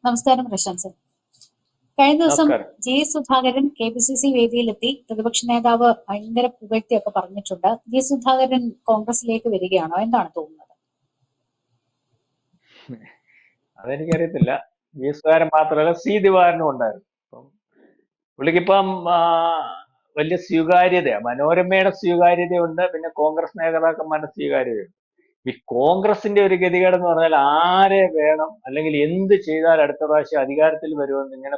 നമസ്കാരം പ്രശാന്ത് സർ. കഴിഞ്ഞ ദിവസം നമസ്കാരം. ജെ സുധാകരൻ KPCC വേദിയിലെത്തി പ്രതിപക്ഷ നേതാവ് ഭയങ്കര പുകഴ്ത്തിയൊക്കെ പറഞ്ഞിട്ടുണ്ട്. ജെ സുധാകരൻ കോൺഗ്രസിലേക്ക് വരികയാണോ? എന്താണ് തോന്നുന്നത്? അതെനിക്കറിയത്തില്ല. സുധാകരൻ മാത്രമല്ല ദിവാകരനും ഉണ്ടായിരുന്നു. അപ്പം പുള്ളിക്കിപ്പം വലിയ സ്വീകാര്യതയാണ്. മനോരമയുടെ സ്വീകാര്യതയുണ്ട്, പിന്നെ കോൺഗ്രസ് നേതാക്കന്മാരുടെ സ്വീകാര്യതയുണ്ട്. ഈ കോൺഗ്രസിന്റെ ഒരു ഗതികേടെന്ന് പറഞ്ഞാൽ ആരെ വേണം അല്ലെങ്കിൽ എന്ത് ചെയ്താൽ അടുത്ത പ്രാവശ്യം അധികാരത്തിൽ വരുമെന്ന് ഇങ്ങനെ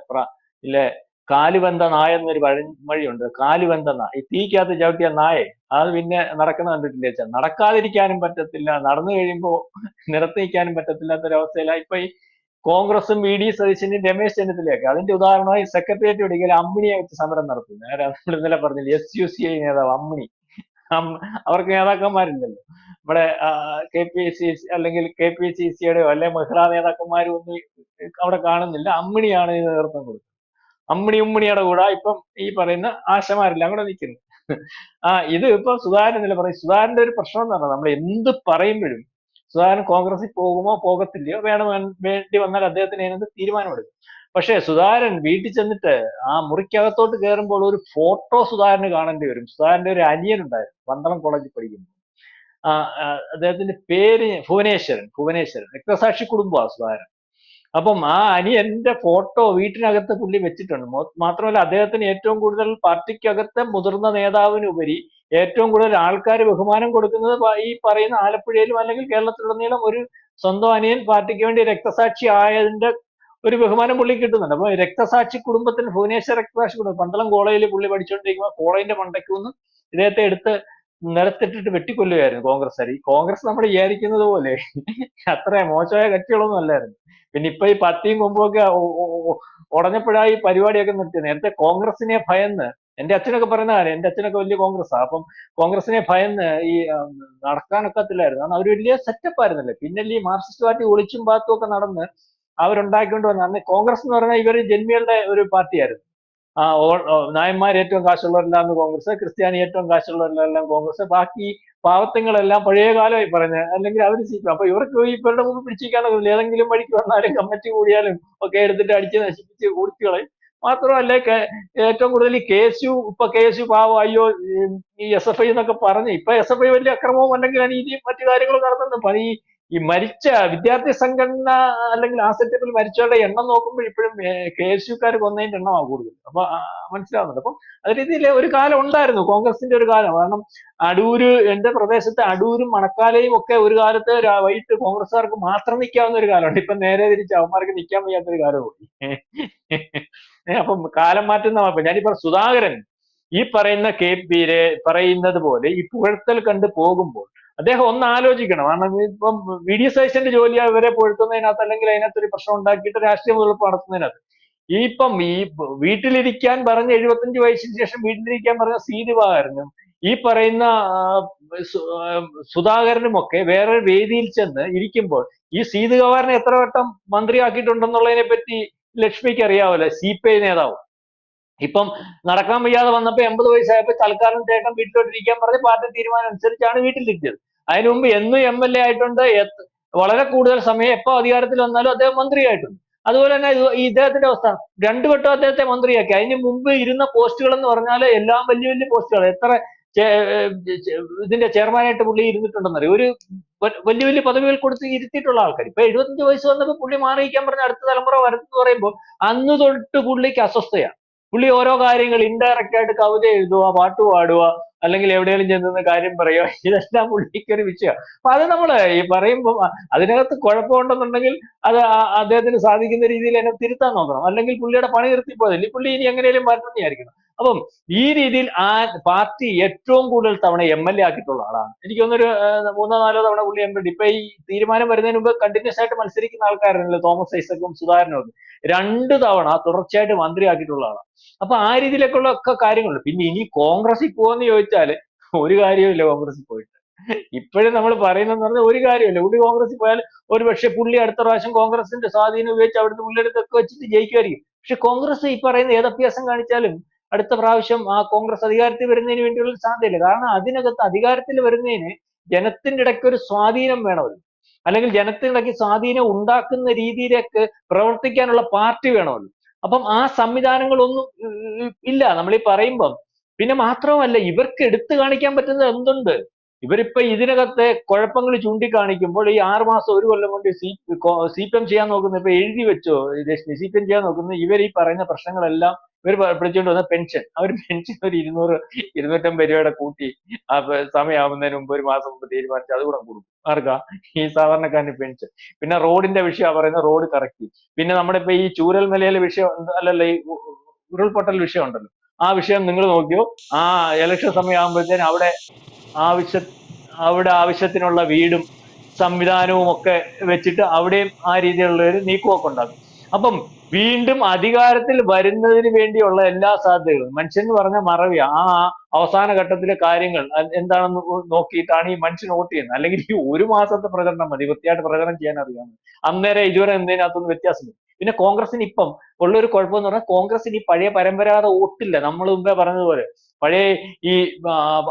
ഇല്ലേ, കാലുവെന്ത നായ എന്നൊരു പഴമൊഴിയുണ്ട്. കാലുവെന്ത നായ, ഈ തീക്കകത്ത് ചവിട്ടിയ നായെ അത് പിന്നെ നടക്കുന്ന കണ്ടിട്ടില്ലേ വെച്ചാൽ നടക്കാതിരിക്കാനും പറ്റത്തില്ല, നടന്നു കഴിയുമ്പോൾ നിരത്തി നിൽക്കാനും പറ്റത്തില്ലാത്തൊരവസ്ഥയിലാണ് ഇപ്പൊ ഈ കോൺഗ്രസും VD സതീശന്റെയും രമേശ് ചെന്നിത്തലയൊക്കെ. അതിന്റെ ഉദാഹരണമായി സെക്രട്ടേറിയറ്റ് ഒരിക്കലും അമ്മിണിയെ വെച്ച് സമരം നടത്തുന്നു. നമ്മൾ ഇന്നലെ പറഞ്ഞില്ലേ, SUCI നേതാവ് അമ്മിണി. അവർക്ക് നേതാക്കന്മാരില്ലല്ലോ. നമ്മുടെ KPCC അല്ലെങ്കിൽ KPCCയുടെയോ അല്ലെ മഹിളാ നേതാക്കന്മാരും ഒന്നും അവിടെ കാണുന്നില്ല. അമ്മിണിയാണ് ഈ നേതൃത്വം കൊടുക്കുന്നത്. ഉമ്മിണിയുടെ കൂടെ ഇപ്പം ഈ പറയുന്ന ആശമാരെല്ലാം കൂടെ നിൽക്കുന്നു. ഇത് ഇപ്പൊ സുധാകരൻ നില പറയും. സുധാകരന്റെ ഒരു പ്രശ്നം എന്ന് പറഞ്ഞാൽ നമ്മൾ എന്ത് പറയുമ്പോഴും സുധാകരൻ കോൺഗ്രസിൽ പോകുമോ പോകത്തില്ലയോ, വേണ്ടി വന്നാൽ അദ്ദേഹത്തിന് അതിനകത്ത് തീരുമാനമെടുക്കും. പക്ഷേ സുധാകരൻ വീട്ടിൽ ചെന്നിട്ട് ആ മുറിക്കകത്തോട്ട് കയറുമ്പോൾ ഒരു ഫോട്ടോ സുധാകരന് കാണേണ്ടി വരും. സുധാകരന്റെ ഒരു അനിയൻ ഉണ്ടായിരുന്നു പന്തളം കോളേജിൽ പഠിക്കുമ്പോൾ. അദ്ദേഹത്തിന്റെ പേര് ഭുവനേശ്വരൻ രക്തസാക്ഷി കുടുംബമാണ് സുധാകരൻ. അപ്പം ആ അനിയന്റെ ഫോട്ടോ വീട്ടിനകത്ത് പുള്ളി വെച്ചിട്ടുണ്ട്. മാത്രമല്ല അദ്ദേഹത്തിന് ഏറ്റവും കൂടുതൽ പാർട്ടിക്കകത്തെ മുതിർന്ന നേതാവിനുപരി ഏറ്റവും കൂടുതൽ ആൾക്കാർ ബഹുമാനം കൊടുക്കുന്നത് ഈ പറയുന്ന ആലപ്പുഴയിലും അല്ലെങ്കിൽ കേരളത്തിലുടനീളം ഒരു സ്വന്തം അനിയൻ പാർട്ടിക്ക് വേണ്ടി രക്തസാക്ഷി ആയതിന്റെ ഒരു ബഹുമാനം പുള്ളി കിട്ടുന്നുണ്ട്. അപ്പൊ രക്തസാക്ഷി കുടുംബത്തിന് ഭുവനേശ്വർ രക്തസാക്ഷി കുടുംബം പന്തളം കോളേജിൽ പുള്ളി പഠിച്ചുകൊണ്ടിരിക്കുമ്പോൾ കോളേജിന്റെ മണ്ടയ്ക്ക് നിന്ന് ഇദ്ദേഹത്തെ എടുത്ത് നിരത്തിട്ടിട്ട് വെട്ടിക്കൊല്ലുകയായിരുന്നു കോൺഗ്രസ്സുകാർ. ഈ കോൺഗ്രസ് നമ്മൾ വിചാരിക്കുന്നത് പോലെ അത്ര മോശമായ കക്ഷികളൊന്നും അല്ലായിരുന്നു. പിന്നെ ഇപ്പൊ ഈ പട്ടിയും കൊമ്പുമൊക്കെ ഉടഞ്ഞപ്പോഴായി പരിപാടിയൊക്കെ നിർത്തി. നേരത്തെ കോൺഗ്രസിനെ ഭയന്ന്, എന്റെ അച്ഛനൊക്കെ പറയുന്ന കാര്യം, എന്റെ അച്ഛനൊക്കെ വലിയ കോൺഗ്രസ്സാണ്. അപ്പം കോൺഗ്രസിനെ ഭയന്ന് ഈ നടക്കാനൊക്കത്തില്ലായിരുന്നു. കാരണം അവർ വലിയ സെറ്റപ്പ് ആയിരുന്നല്ലേ. പിന്നെ ഈ മാർക്സിസ്റ്റ് പാർട്ടി ഒളിച്ചും പാത്തും ഒക്കെ നടന്ന് അവരുണ്ടാക്കിക്കൊണ്ട് വന്ന അന്ന് കോൺഗ്രസ് എന്ന് പറഞ്ഞാൽ ഇവർ ജന്മികളുടെ ഒരു പാർട്ടിയായിരുന്നു. നായന്മാർ ഏറ്റവും കാശുള്ളവരെല്ലാം കോൺഗ്രസ്, ക്രിസ്ത്യാനി ഏറ്റവും കാശുള്ളവരെല്ലാം കോൺഗ്രസ്, ബാക്കി പാവത്തങ്ങളെല്ലാം പഴയ കാലമായി പറഞ്ഞത്, അല്ലെങ്കിൽ അവർ സീറ്റും. അപ്പൊ ഇവർക്ക് ഇവരുടെ മുമ്പ് പിടിച്ചിരിക്കാനൊന്നുമില്ല. ഏതെങ്കിലും വഴിക്ക് വന്നാലും കമ്മിറ്റി കൂടിയാലും ഒക്കെ എടുത്തിട്ട് അടിച്ച് നശിപ്പിച്ച് ഓടിച്ചുകളയും. മാത്രമല്ല ഏറ്റവും കൂടുതൽ ഈ KSU, ഇപ്പൊ KSU പാവം അയ്യോ ഈ SFI എന്നൊക്കെ പറഞ്ഞ് ഇപ്പൊ SFI വലിയ അക്രമവും അല്ലെങ്കിൽ അനീതിയും മറ്റു കാര്യങ്ങളും നടത്തുന്നു. ഈ മരിച്ച വിദ്യാർത്ഥി സംഘടന അല്ലെങ്കിൽ ആ സെറ്റപ്പിൽ മരിച്ചവരുടെ എണ്ണം നോക്കുമ്പോൾ ഇപ്പോഴും KSUക്കാർ കൊന്നതിന്റെ എണ്ണമാണ് കൂടുതൽ. അപ്പൊ മനസ്സിലാവുന്നുണ്ട്. അപ്പം അതേ രീതിയിൽ ഒരു കാലം ഉണ്ടായിരുന്നു കോൺഗ്രസിന്റെ ഒരു കാലം. കാരണം അടൂര്, എന്റെ പ്രദേശത്തെ അടൂരും മണക്കാലയും ഒക്കെ ഒരു കാലത്ത് വൈകിട്ട് കോൺഗ്രസ്സുകാർക്ക് മാത്രം നിൽക്കാവുന്ന ഒരു കാലമുണ്ട്. ഇപ്പൊ നേരെ തിരിച്ച് അവന്മാർക്ക് നിൽക്കാൻ വയ്യാത്തൊരു കാലം കൂടി. അപ്പം കാലം മാറ്റുന്ന ഞാനിപ്പോ സുധാകരൻ ഈ പറയുന്ന പറയുന്നത് പോലെ ഈ പുകഴ്ത്തൽ കണ്ട് പോകുമ്പോൾ അദ്ദേഹം ഒന്ന് ആലോചിക്കണം. കാരണം ഇപ്പം VD സതീശന്റെ ജോലി അവരെ പുകഴ്ത്തുന്നതിനകത്ത് അല്ലെങ്കിൽ അതിനകത്ത് ഒരു പ്രശ്നം ഉണ്ടാക്കിയിട്ട് രാഷ്ട്രീയ മുതലെടുപ്പ് നടത്തുന്നതിനകത്ത് ഈ വീട്ടിലിരിക്കാൻ പറഞ്ഞ 75 വയസ്സിന് ശേഷം വീട്ടിലിരിക്കാൻ പറഞ്ഞ ദിവാകരനും ഈ പറയുന്ന സുധാകരനും ഒക്കെ വേറെ വേദിയിൽ ചെന്ന് ഇരിക്കുമ്പോൾ ഈ ദിവാകരനെ എത്ര വട്ടം മന്ത്രിയാക്കിയിട്ടുണ്ടെന്നുള്ളതിനെ പറ്റി ലക്ഷ്മിക്ക് അറിയാവല്ലോ, CPI നേതാവ്. ഇപ്പം നടക്കാൻ വയ്യാതെ വന്നപ്പോ 80 വയസ്സായപ്പോ തൽക്കാലം ചേട്ടൻ വീട്ടിലോട്ടിരിക്കാൻ പറഞ്ഞ് പാർട്ടി തീരുമാനം അനുസരിച്ചാണ് വീട്ടിലിരിച്ചത്. അതിനു മുമ്പ് എന്നും MLA ആയിട്ടുണ്ട്. വളരെ കൂടുതൽ സമയം എപ്പോ അധികാരത്തിൽ വന്നാലും അദ്ദേഹം മന്ത്രിയായിട്ടുണ്ട്. അതുപോലെ തന്നെ ഇദ്ദേഹത്തിന്റെ അവസ്ഥ 2 വട്ടം അദ്ദേഹത്തെ മന്ത്രിയാക്കി. അതിന് മുമ്പ് ഇരുന്ന പോസ്റ്റുകൾ എന്ന് പറഞ്ഞാൽ എല്ലാം വലിയ വലിയ പോസ്റ്റുകൾ. എത്ര ഇതിന്റെ ചെയർമാനായിട്ട് പുള്ളി ഇരുന്നിട്ടുണ്ടെന്നറിയോ? ഒരു വലിയ വലിയ പദവികൾ കൊടുത്ത് ഇരുത്തിയിട്ടുള്ള ആൾക്കാർ. ഇപ്പൊ 75 വയസ്സ് വന്നപ്പോൾ പുള്ളി മാറിയിക്കാൻ പറഞ്ഞ അടുത്ത തലമുറ വരുന്നു പറയുമ്പോൾ അന്ന് തൊട്ട് പുള്ളിക്ക് അസ്വസ്ഥയാണ്. പുള്ളി ഓരോ കാര്യങ്ങൾ ഇൻഡയറക്റ്റ് ആയിട്ട് കവിത എഴുതുക, പാട്ട് പാടുക, അല്ലെങ്കിൽ എവിടെയെങ്കിലും ചെന്ന് കാര്യം പറയുക, ഇതെല്ലാം പുള്ളിക്ക് ഒരു വിഷയമാണ്. അപ്പൊ അത് നമ്മള് ഈ പറയുമ്പോൾ അതിനകത്ത് കുഴപ്പമുണ്ടെന്നുണ്ടെങ്കിൽ അത് അദ്ദേഹത്തിന് സാധിക്കുന്ന രീതിയിൽ എന്നെ തിരുത്താൻ നോക്കണം. അല്ലെങ്കിൽ പുള്ളിയുടെ പണി നിർത്തിപ്പോയതല്ലേ, പുള്ളി ഇനി എങ്ങനെയും മാറ്റുന്നതായിരിക്കണം. അപ്പം ഈ രീതിയിൽ ആ പാർട്ടി ഏറ്റവും കൂടുതൽ തവണ MLA ആക്കിയിട്ടുള്ള ആളാണ്. എനിക്ക് തോന്നുന്നൊരു 3-4 തവണ പുള്ളി MLA. ഇപ്പൊ ഈ തീരുമാനം വരുന്നതിന് മുമ്പ് കണ്ടിന്യൂസ് ആയിട്ട് മത്സരിക്കുന്ന ആൾക്കാരാണല്ലോ തോമസ് ഐസക്കും സുധാകരനും ഒക്കെ. 2 തവണ തുടർച്ചയായിട്ട് മന്ത്രിയാക്കിയിട്ടുള്ള ആളാണ്. അപ്പൊ ആ രീതിയിലേക്കുള്ള ഒക്കെ കാര്യങ്ങളുണ്ട്. പിന്നെ ഇനി കോൺഗ്രസിൽ പോകുമെന്ന് ചോദിച്ചാല് ഒരു കാര്യവുമില്ല കോൺഗ്രസിൽ പോയിട്ട്. ഇപ്പോഴും നമ്മൾ പറയുന്നതെന്ന് പറഞ്ഞാൽ ഒരു കാര്യമില്ല. പുള്ളി കോൺഗ്രസിൽ പോയാൽ ഒരു പക്ഷെ പുള്ളി അടുത്ത പ്രാവശ്യം കോൺഗ്രസിന്റെ സ്വാധീനം ഉപയോഗിച്ച് അവിടുന്ന് പുള്ളിയെടുത്തൊക്കെ വെച്ചിട്ട് ജയിക്കുമായിരിക്കും. പക്ഷെ കോൺഗ്രസ് ഈ പറയുന്ന ഏതഭ്യാസം കാണിച്ചാലും അടുത്ത പ്രാവശ്യം ആ കോൺഗ്രസ് അധികാരത്തിൽ വരുന്നതിന് വേണ്ടിയുള്ള സാധ്യതയില്ല. കാരണം അതിനകത്ത് അധികാരത്തിൽ വരുന്നതിന് ജനത്തിന്റെ ഇടയ്ക്ക് ഒരു സ്വാധീനം വേണമല്ലോ. അല്ലെങ്കിൽ ജനത്തിനിടയ്ക്ക് സ്വാധീനം ഉണ്ടാക്കുന്ന രീതിയിലേക്ക് പ്രവർത്തിക്കാനുള്ള പാർട്ടി വേണമല്ലോ. അപ്പം ആ സംവിധാനങ്ങളൊന്നും ഇല്ല നമ്മൾ ഈ പറയുമ്പം. പിന്നെ മാത്രമല്ല ഇവർക്ക് എടുത്തു കാണിക്കാൻ പറ്റുന്നത് എന്തുണ്ട്? ഇവരിപ്പോ ഇതിനകത്തെ കുഴപ്പങ്ങൾ ചൂണ്ടിക്കാണിക്കുമ്പോൾ ഈ 6 മാസം 1 കൊല്ലം കൊണ്ട് CPM ചെയ്യാൻ നോക്കുന്നത്, ഇപ്പൊ എഴുതി വെച്ചോ രശ്മി, CPM ചെയ്യാൻ നോക്കുന്നത് ഇവർ ഈ പറയുന്ന പ്രശ്നങ്ങളെല്ലാം ഇവർ പിടിച്ചുകൊണ്ട് വന്ന പെൻഷൻ, അവർ പെൻഷൻ ഒരു 200 250 രൂപയുടെ കൂട്ടി സമയമാവുന്നതിന് മുമ്പ് 1 മാസം മുമ്പ് തീരുമാനിച്ച് അത് കൂടെ കൊടുക്കും. ആർക്കാ? ഈ സാധാരണക്കാരന് പെൻഷൻ. പിന്നെ റോഡിന്റെ വിഷയം പറയുന്നത് റോഡ് കറക്റ്റ്. പിന്നെ നമ്മുടെ ഇപ്പൊ ഈ ചൂരൽമലയിലെ വിഷയം അല്ലല്ല, ഈ ഉരുൾപൊട്ടൽ വിഷയം ഉണ്ടല്ലോ, ആ വിഷയം നിങ്ങൾ നോക്കിയോ, ആ ഇലക്ഷൻ സമയം ആകുമ്പോഴത്തേന് ആവശ്യ അവിടെ ആവശ്യത്തിനുള്ള വീടും സംവിധാനവും ഒക്കെ വെച്ചിട്ട് അവിടെയും ആ രീതിയിലുള്ള ഒരു നീക്കുമൊക്കെ ഉണ്ടാകും. അപ്പം വീണ്ടും അധികാരത്തിൽ വരുന്നതിന് വേണ്ടിയുള്ള എല്ലാ സാധ്യതകളും, മനുഷ്യൻ എന്ന് പറഞ്ഞ മറവിയാ, ആ അവസാന ഘട്ടത്തിലെ കാര്യങ്ങൾ എന്താണെന്ന് നോക്കിയിട്ടാണ് ഈ മനുഷ്യൻ വോട്ട് ചെയ്യുന്നത്. അല്ലെങ്കിൽ ഈ 1 മാസത്തെ പ്രചരണം മതി വൃത്തിയായിട്ട് പ്രചരണം ചെയ്യാൻ അറിയാവുന്നത്. അന്നേരം ഇതുവരെ എന്തിനകത്തൊന്നും വ്യത്യാസമില്ല. പിന്നെ കോൺഗ്രസിന് ഇപ്പം ഉള്ളൊരു കുഴപ്പമെന്ന് പറഞ്ഞാൽ കോൺഗ്രസിന് ഈ പഴയ പരമ്പരാഗത വോട്ടില്ല. നമ്മൾ മുമ്പേ പറഞ്ഞതുപോലെ പഴയ ഈ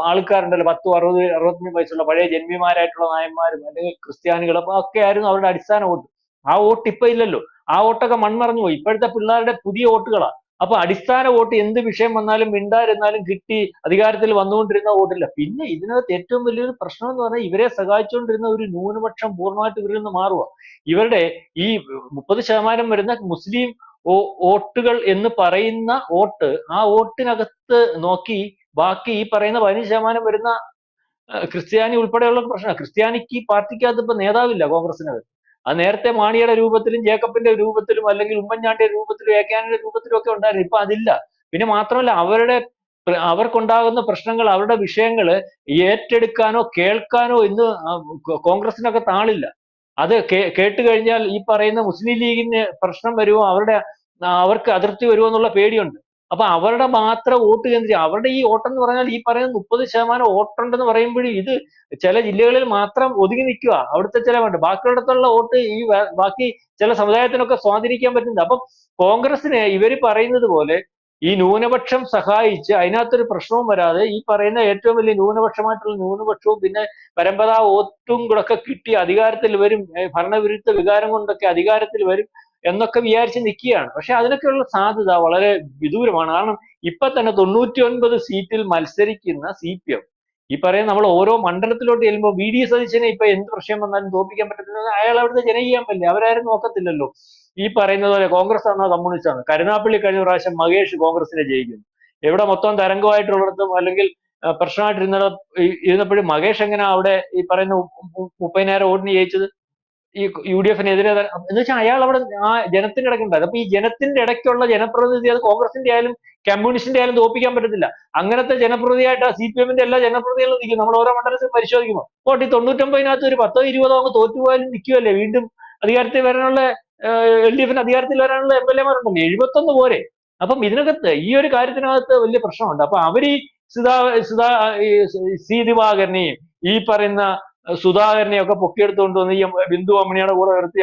ആൾക്കാരുണ്ടല്ലോ, 10, 60, 65 വയസ്സുള്ള പഴയ ജന്മിമാരായിട്ടുള്ള നായന്മാരും അല്ലെങ്കിൽ ക്രിസ്ത്യാനികളും ഒക്കെ ആയിരുന്നു അവരുടെ അടിസ്ഥാന വോട്ട്. ആ വോട്ട് ഇപ്പൊ ഇല്ലല്ലോ. ആ വോട്ടൊക്കെ മൺമറഞ്ഞു പോയി. ഇപ്പോഴത്തെ പിള്ളേരുടെ പുതിയ വോട്ടുകളാ. അപ്പൊ അടിസ്ഥാന വോട്ട് എന്ത് വിഷയം വന്നാലും മിണ്ടായിരുന്നാലും കിട്ടി അധികാരത്തിൽ വന്നുകൊണ്ടിരുന്ന വോട്ടില്ല. പിന്നെ ഇതിനകത്ത് ഏറ്റവും വലിയൊരു പ്രശ്നം എന്ന് പറഞ്ഞാൽ ഇവരെ സഹായിച്ചുകൊണ്ടിരുന്ന ഒരു ന്യൂനപക്ഷം പൂർണ്ണമായിട്ട് ഇവരിൽ നിന്ന് മാറുക. ഇവരുടെ ഈ 30% വരുന്ന മുസ്ലിം വോട്ടുകൾ എന്ന് പറയുന്ന വോട്ട്, ആ വോട്ടിനകത്ത് നോക്കി ബാക്കി ഈ പറയുന്ന 15% വരുന്ന ക്രിസ്ത്യാനി ഉൾപ്പെടെയുള്ള പ്രശ്നം. ക്രിസ്ത്യാനിക്ക് പാർട്ടിക്കകത്ത് ഇപ്പൊ നേതാവില്ല കോൺഗ്രസിനകത്ത്. അത് നേരത്തെ മാണിയുടെ രൂപത്തിലും ജേക്കബിന്റെ രൂപത്തിലും അല്ലെങ്കിൽ ഉമ്മൻചാണ്ടിയുടെ രൂപത്തിലും ഏക്കാനിയുടെ രൂപത്തിലും ഒക്കെ ഉണ്ടായിരുന്നു. ഇപ്പൊ അതില്ല. പിന്നെ മാത്രമല്ല അവർക്കുണ്ടാകുന്ന പ്രശ്നങ്ങൾ, അവരുടെ വിഷയങ്ങൾ ഏറ്റെടുക്കാനോ കേൾക്കാനോ ഇന്ന് കോൺഗ്രസിനകത്ത് ആളില്ല. അത് കേട്ട് കഴിഞ്ഞാൽ ഈ പറയുന്ന മുസ്ലിം ലീഗിന് പ്രശ്നം വരുമോ, അവർക്ക് അതിർത്തി വരുമോ എന്നുള്ള പേടിയുണ്ട്. അപ്പൊ അവരുടെ മാത്രം വോട്ട് കേന്ദ്രീയം, അവരുടെ ഈ വോട്ടെന്ന് പറഞ്ഞാൽ ഈ പറയുന്ന 30% വോട്ടുണ്ടെന്ന് പറയുമ്പോഴും ഇത് ചില ജില്ലകളിൽ മാത്രം ഒതുങ്ങി നിൽക്കുക. അവിടുത്തെ ചില വേണ്ട, ബാക്കിയിടത്തുള്ള വോട്ട് ഈ ബാക്കി ചില സമുദായത്തിനൊക്കെ സ്വാധീനിക്കാൻ പറ്റുന്നത്. അപ്പം കോൺഗ്രസിന് ഇവര് പറയുന്നത് പോലെ ഈ ന്യൂനപക്ഷം സഹായിച്ച് അതിനകത്തൊരു പ്രശ്നവും വരാതെ ഈ പറയുന്ന ഏറ്റവും വലിയ ന്യൂനപക്ഷമായിട്ടുള്ള ന്യൂനപക്ഷവും പിന്നെ പരമ്പരാ വോട്ടും കൂടെ ഒക്കെ കിട്ടി അധികാരത്തിൽ വരും, ഭരണവിരുദ്ധ വികാരം കൊണ്ടൊക്കെ അധികാരത്തിൽ വരും എന്നൊക്കെ വിചാരിച്ച് നിൽക്കുകയാണ്. പക്ഷെ അതിനൊക്കെയുള്ള സാധ്യത വളരെ വിദൂരമാണ്. കാരണം ഇപ്പൊ തന്നെ 99 സീറ്റിൽ മത്സരിക്കുന്ന CPM, ഈ പറയുന്ന നമ്മൾ ഓരോ മണ്ഡലത്തിലോട്ട് ചെല്ലുമ്പോൾ VD സതീശനെ ഇപ്പൊ എന്ത് പ്രശ്നം വന്നാലും തോൽപ്പിക്കാൻ പറ്റത്തില്ല. അയാൾ അവിടുത്തെ ജനകീയം അല്ലേ, അവരാരും നോക്കത്തില്ലല്ലോ. ഈ പറയുന്നത് പോലെ കോൺഗ്രസ് ആണോ കമ്മ്യൂണിസ്റ്റ് ആണോ. കരുനാപ്പള്ളി കഴിഞ്ഞ പ്രാവശ്യം മഹേഷ് കോൺഗ്രസിനെ ജയിക്കുന്നു. എവിടെ മൊത്തം തരംഗമായിട്ടുള്ളിടത്തും അല്ലെങ്കിൽ ഇരുന്നപ്പോഴും മഹേഷ് എങ്ങനെ അവിടെ ഈ പറയുന്ന 30,000 വോട്ടിന് ജയിച്ചത്? ഈ UDF-നെതിരെ എന്ന് വെച്ചാൽ അയാൾ അവിടെ ആ ജനത്തിന്റെ ഇടയ്ക്കുണ്ടായത്. അപ്പൊ ഈ ജനത്തിന്റെ ഇടയ്ക്കുള്ള ജനപ്രതിനിധി അത് കോൺഗ്രസിന്റെ ആയാലും കമ്മ്യൂണിസ്റ്റിന്റെ ആയാലും തോൽപ്പിക്കാൻ പറ്റത്തില്ല. അങ്ങനത്തെ ജനപ്രതിയായിട്ട് CPM-ന്റെ എല്ലാ ജനപ്രതിനിധികളും നിൽക്കും. നമ്മൾ ഓരോ മണ്ഡലത്തിൽ പരിശോധിക്കുമ്പോൾ ഈ 99-നകത്ത് ഒരു 10, 20 അങ്ങ് തോറ്റുപോയാലും നിൽക്കുമല്ലേ, വീണ്ടും അധികാരത്തിൽ വരാനുള്ള LDF-ന് അധികാരത്തിൽ വരാനുള്ള MLA-മാരുണ്ടല്ലോ, 71 പോരെ. അപ്പം ഇതിനകത്ത് ഈ ഒരു കാര്യത്തിനകത്ത് വലിയ പ്രശ്നമുണ്ട്. അപ്പൊ അവര് C ദിവാകരനെയും ഈ പറയുന്ന സുധാകരനെയും ഒക്കെ പൊക്കിയെടുത്തുകൊണ്ട് വന്ന് ഈ ബിന്ദു അമ്മണിയുടെ കൂടെ നിർത്തി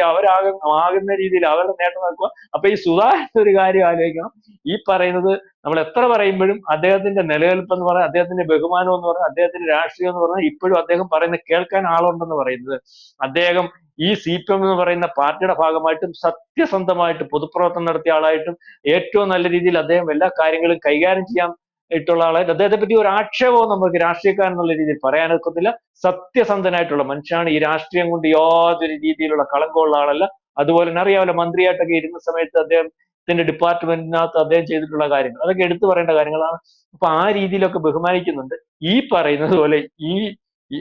ആകുന്ന രീതിയിൽ അവരുടെ നേട്ടം നടക്കുക. അപ്പൊ ഈ സുധാകരൻ ഒരു കാര്യം ആലോചിക്കണം. ഈ പറയുന്നത് നമ്മൾ എത്ര പറയുമ്പോഴും അദ്ദേഹത്തിന്റെ നിലനിൽപ്പ് എന്ന് പറഞ്ഞാൽ, അദ്ദേഹത്തിന്റെ ബഹുമാനം എന്ന് പറഞ്ഞാൽ, അദ്ദേഹത്തിന്റെ രാഷ്ട്രീയം എന്ന് പറഞ്ഞാൽ ഇപ്പോഴും അദ്ദേഹം പറയുന്നത് കേൾക്കാൻ ആളുണ്ടെന്ന് പറയുന്നത്, അദ്ദേഹം ഈ CPM എന്ന് പറയുന്ന പാർട്ടിയുടെ ഭാഗമായിട്ടും സത്യസന്ധമായിട്ട് പൊതുപ്രവർത്തനം നടത്തിയ ആളായിട്ടും ഏറ്റവും നല്ല രീതിയിൽ അദ്ദേഹം എല്ലാ കാര്യങ്ങളും കൈകാര്യം ചെയ്യാൻ ഇട്ടുള്ള ആളായിട്ട് അദ്ദേഹത്തെ പറ്റി ഒരു ആക്ഷേപവും നമുക്ക് രാഷ്ട്രീയക്കാരൻ എന്നുള്ള രീതിയിൽ പറയാനൊക്കത്തില്ല. സത്യസന്ധനായിട്ടുള്ള മനുഷ്യനാണ്. ഈ രാഷ്ട്രീയം കൊണ്ട് യാതൊരു രീതിയിലുള്ള കളങ്കമുള്ള ആളല്ല. അതുപോലെ തന്നെ അറിയാമല്ലോ, മന്ത്രിയായിട്ടൊക്കെ ഇരുന്ന സമയത്ത് അദ്ദേഹത്തിന്റെ ഡിപ്പാർട്ട്മെന്റിനകത്ത് അദ്ദേഹം ചെയ്തിട്ടുള്ള കാര്യങ്ങൾ അതൊക്കെ എടുത്തു പറയേണ്ട കാര്യങ്ങളാണ്. അപ്പൊ ആ രീതിയിലൊക്കെ ബഹുമാനിക്കുന്നുണ്ട്. ഈ പറയുന്നത് പോലെ ഈ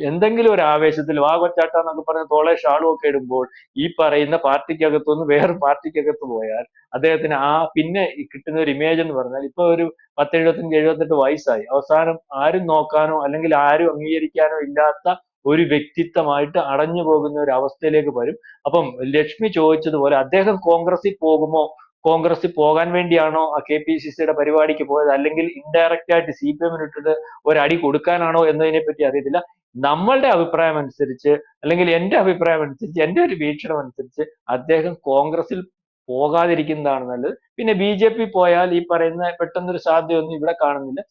എന്തെങ്കിലും ഒരു ആവേശത്തിൽ വാഗച്ചാട്ട എന്നൊക്കെ പറഞ്ഞ് തോളെ ഷാളും ഒക്കെ ഇടുമ്പോൾ ഈ പറയുന്ന പാർട്ടിക്കകത്തുനിന്ന് വേറെ പാർട്ടിക്കകത്ത് പോയാൽ അദ്ദേഹത്തിന് പിന്നെ കിട്ടുന്ന ഒരു ഇമേജ് എന്ന് പറഞ്ഞാൽ, ഇപ്പൊ ഒരു 10, 75, 78 വയസ്സായി, അവസാനം ആരും നോക്കാനോ അല്ലെങ്കിൽ ആരും അംഗീകരിക്കാനോ ഇല്ലാത്ത ഒരു വ്യക്തിത്വമായിട്ട് അടഞ്ഞു പോകുന്ന ഒരു അവസ്ഥയിലേക്ക് വരും. അപ്പം ലക്ഷ്മി ചോദിച്ചതുപോലെ അദ്ദേഹം കോൺഗ്രസിൽ പോകുമോ, കോൺഗ്രസിൽ പോകാൻ വേണ്ടിയാണോ ആ KPCC-യുടെ പരിപാടിക്ക് പോയത്, അല്ലെങ്കിൽ ഇൻഡയറക്റ്റ് ആയിട്ട് CPM-ന് ഇട്ടിട്ട് ഒരടി കൊടുക്കാനാണോ എന്നതിനെ പറ്റി അറിയത്തില്ല. നമ്മളുടെ അഭിപ്രായം അനുസരിച്ച്, അല്ലെങ്കിൽ എന്റെ അഭിപ്രായം അനുസരിച്ച്, എന്റെ ഒരു വീക്ഷണം അനുസരിച്ച് അദ്ദേഹം കോൺഗ്രസിൽ പോകാതിരിക്കുന്നതാണ് നല്ലത്. പിന്നെ BJP പോയാൽ ഈ പറയുന്ന പെട്ടെന്നൊരു സാധ്യതയൊന്നും ഇവിടെ കാണുന്നില്ല.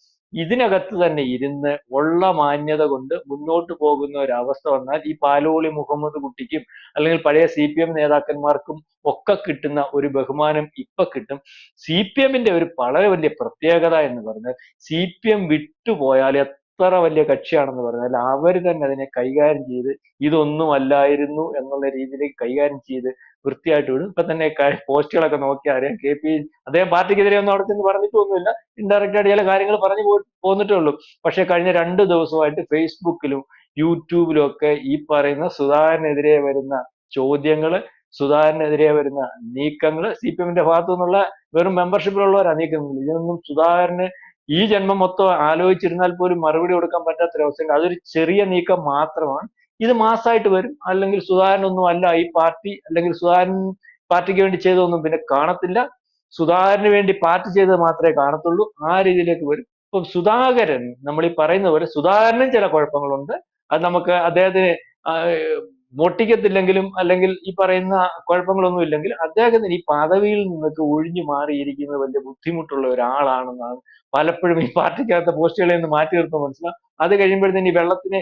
ഇതിനകത്ത് തന്നെ ഇരുന്ന് ഉള്ള മാന്യത കൊണ്ട് മുന്നോട്ട് പോകുന്ന ഒരവസ്ഥ വന്നാൽ ഈ പാലോളി മുഹമ്മദ് കുട്ടിക്കും അല്ലെങ്കിൽ പഴയ CPM നേതാക്കന്മാർക്കും ഒക്കെ കിട്ടുന്ന ഒരു ബഹുമാനം ഇപ്പൊ കിട്ടും. CPM-ന്റെ ഒരു വളരെ വലിയ പ്രത്യേകത എന്ന് പറഞ്ഞാൽ CPM വിട്ടുപോയാൽ എത്ര വലിയ കക്ഷിയാണെന്ന് പറഞ്ഞാൽ അവർ തന്നെ അതിനെ കൈകാര്യം ചെയ്ത് ഇതൊന്നും അല്ലായിരുന്നു എന്നുള്ള രീതിയിലേക്ക് കൈകാര്യം ചെയ്ത് വൃത്തിയായിട്ട് വിടും. ഇപ്പൊ തന്നെ പോസ്റ്റുകളൊക്കെ നോക്കിയാൽ അറിയാം അദ്ദേഹം പാർട്ടിക്കെതിരെ ഒന്നും അവിടെ ചെന്ന് പറഞ്ഞിട്ടൊന്നുമില്ല, ഇൻഡയറക്റ്റ് ആയിട്ട് ചില കാര്യങ്ങൾ പറഞ്ഞു പോന്നിട്ടേ ഉള്ളൂ. പക്ഷെ കഴിഞ്ഞ 2 ദിവസമായിട്ട് ഫേസ്ബുക്കിലും യൂട്യൂബിലും ഒക്കെ ഈ പറയുന്ന സുധാകരനെതിരെ വരുന്ന ചോദ്യങ്ങള്, സുധാകരനെതിരെ വരുന്ന നീക്കങ്ങള്, CPM-ന്റെ ഭാഗത്തു നിന്നുള്ള വെറും മെമ്പർഷിപ്പിലുള്ളവരാ നീക്കങ്ങൾ. ഇതൊന്നും സുധാകരന് ഈ ജന്മം മൊത്തം ആലോചിച്ചിരുന്നാൽ പോലും മറുപടി കൊടുക്കാൻ പറ്റാത്തൊരവസ്ഥയുണ്ട്. അതൊരു ചെറിയ നീക്കം മാത്രമാണ്. ഇത് മാസമായിട്ട് വരും. അല്ലെങ്കിൽ സുധാകരനൊന്നും അല്ല ഈ പാർട്ടി, അല്ലെങ്കിൽ സുധാകരൻ പാർട്ടിക്ക് വേണ്ടി ചെയ്തതൊന്നും പിന്നെ കാണത്തില്ല. സുധാകരന് വേണ്ടി പാർട്ടി ചെയ്തത് മാത്രമേ കാണത്തുള്ളൂ. ആ രീതിയിലേക്ക് വരും. ഇപ്പം സുധാകരൻ, നമ്മൾ ഈ പറയുന്ന പോലെ സുധാകരനും ചില കുഴപ്പങ്ങളുണ്ട്. അത് നമുക്ക് അദ്ദേഹത്തിന് മോട്ടിക്കത്തില്ലെങ്കിലും അല്ലെങ്കിൽ ഈ പറയുന്ന കുഴപ്പങ്ങളൊന്നും ഇല്ലെങ്കിൽ അദ്ദേഹത്തിന് ഈ പദവിയിൽ നിന്നൊക്കെ ഒഴിഞ്ഞു മാറിയിരിക്കുന്നത് വലിയ ബുദ്ധിമുട്ടുള്ള ഒരാളാണെന്നാണ് പലപ്പോഴും ഈ പാർട്ടിക്കകത്തെ പോസ്റ്റുകളിൽ നിന്ന് മാറ്റി നിർത്തുമ്പോൾ മനസ്സിലാവും. അത് കഴിയുമ്പോഴത്തേന് ഈ വെള്ളത്തിൽ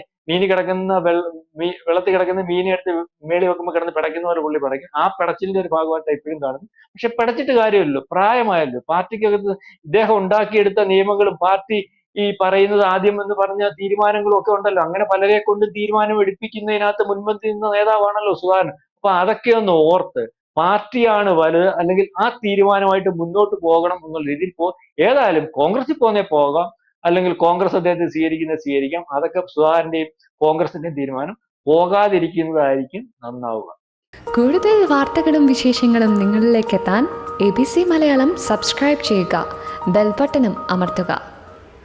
കിടക്കുന്ന മീനെ എടുത്ത് മേളി വെക്കുമ്പോൾ കിടന്ന് പിടയ്ക്കുന്ന പോലെ പുള്ളി പിടയ്ക്കും. ആ പിടച്ചിലിന്റെ ഒരു ഭാഗമായിട്ട് ഇപ്പോഴും കാണുന്നു. പക്ഷെ പിടച്ചിട്ട് കാര്യമല്ലോ, പ്രായമായല്ലോ. പാർട്ടിക്കകത്ത് ഇദ്ദേഹം ഉണ്ടാക്കിയെടുത്ത നിയമങ്ങളും പാർട്ടി ഈ പറയുന്നത് ആദ്യം എന്ന് പറഞ്ഞ തീരുമാനങ്ങളും ഒക്കെ ഉണ്ടല്ലോ. അങ്ങനെ പലരെ കൊണ്ട് തീരുമാനം എടുപ്പിക്കുന്നതിനകത്ത് മുൻപന്തി നിന്ന നേതാവാണല്ലോ സുധാകരൻ. അപ്പൊ അതൊക്കെ ഒന്ന് ഓർത്ത് പാർട്ടിയാണ് വലുത്, അല്ലെങ്കിൽ ആ തീരുമാനമായിട്ട് മുന്നോട്ട് പോകണം എന്നുള്ള രീതിയിൽ ഏതായാലും കോൺഗ്രസിൽ പോകുന്നേ പോകാം, അല്ലെങ്കിൽ കോൺഗ്രസ് അദ്ദേഹത്തെ സ്വീകരിക്കാം. അതൊക്കെ സുധാകരന്റെയും കോൺഗ്രസിന്റെയും തീരുമാനം. പോകാതിരിക്കുന്നതായിരിക്കും നന്നാവുക. കൂടുതൽ വാർത്തകളും വിശേഷങ്ങളും നിങ്ങളിലേക്ക് എത്താൻ ABC മലയാളം സബ്സ്ക്രൈബ് ചെയ്യുക, ബെൽബട്ടനും അമർത്തുക.